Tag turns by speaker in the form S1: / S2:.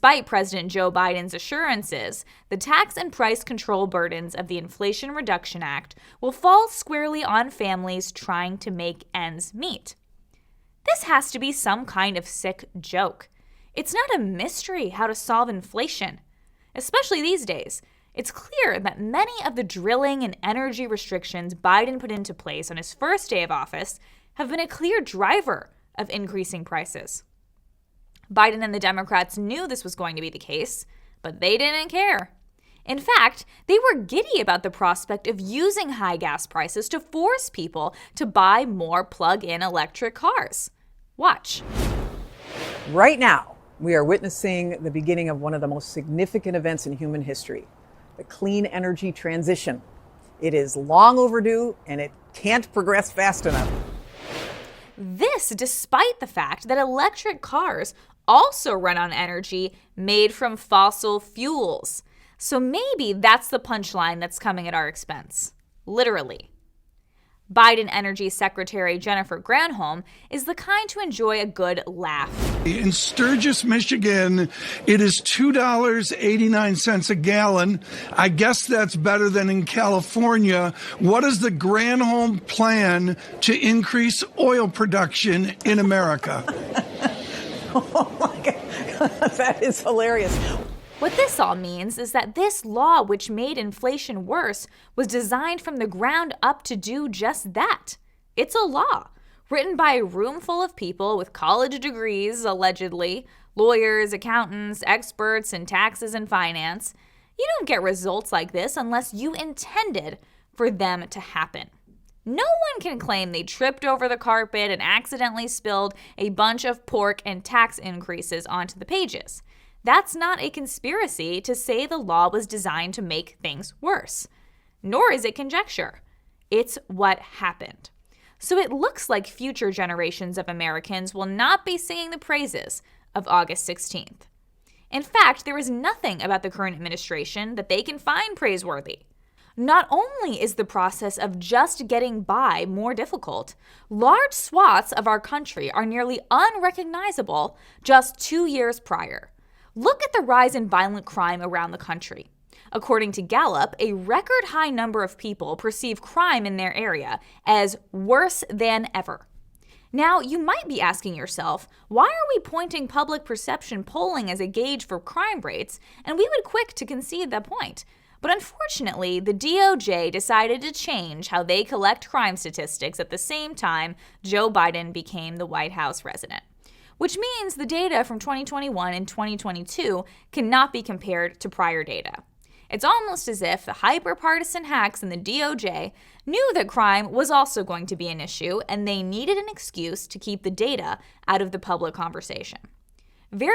S1: Despite President Joe Biden's assurances, the tax and price control burdens of the Inflation Reduction Act will fall squarely on families trying to make ends meet. This has to be some kind of sick joke. It's not a mystery how to solve inflation. Especially these days, it's clear that many of the drilling and energy restrictions Biden put into place on his first day of office have been a clear driver of increasing prices. Biden and the Democrats knew this was going to be the case, but they didn't care. In fact, they were giddy about the prospect of using high gas prices to force people to buy more plug-in electric cars. Watch.
S2: Right now, we are witnessing the beginning of one of the most significant events in human history, the clean energy transition. It is long overdue, and it can't progress fast enough.
S1: This despite the fact that electric cars also run on energy made from fossil fuels. So maybe that's the punchline that's coming at our expense. Literally. Biden Energy Secretary Jennifer Granholm is the kind to enjoy a good laugh.
S3: In Sturgis, Michigan, it is $2.89 a gallon. I guess that's better than in California. What is the Granholm plan to increase oil production in America?
S2: Oh my God, that is hilarious.
S1: What this all means is that this law, which made inflation worse, was designed from the ground up to do just that. It's a law written by a room full of people with college degrees, allegedly, lawyers, accountants, experts in taxes and finance. You don't get results like this unless you intended for them to happen. No one can claim they tripped over the carpet and accidentally spilled a bunch of pork and tax increases onto the pages. That's not a conspiracy to say the law was designed to make things worse. Nor is it conjecture. It's what happened. So it looks like future generations of Americans will not be singing the praises of August 16th. In fact, there is nothing about the current administration that they can find praiseworthy. Not only is the process of just getting by more difficult, large swaths of our country are nearly unrecognizable just 2 years prior. Look at the rise in violent crime around the country. According to Gallup, a record high number of people perceive crime in their area as worse than ever. Now, you might be asking yourself, why are we pointing public perception polling as a gauge for crime rates? And we would quick to concede that point. But unfortunately, the DOJ decided to change how they collect crime statistics at the same time Joe Biden became the White House resident. Which means the data from 2021 and 2022 cannot be compared to prior data. It's almost as if the hyper-partisan hacks in the DOJ knew that crime was also going to be an issue, and they needed an excuse to keep the data out of the public conversation.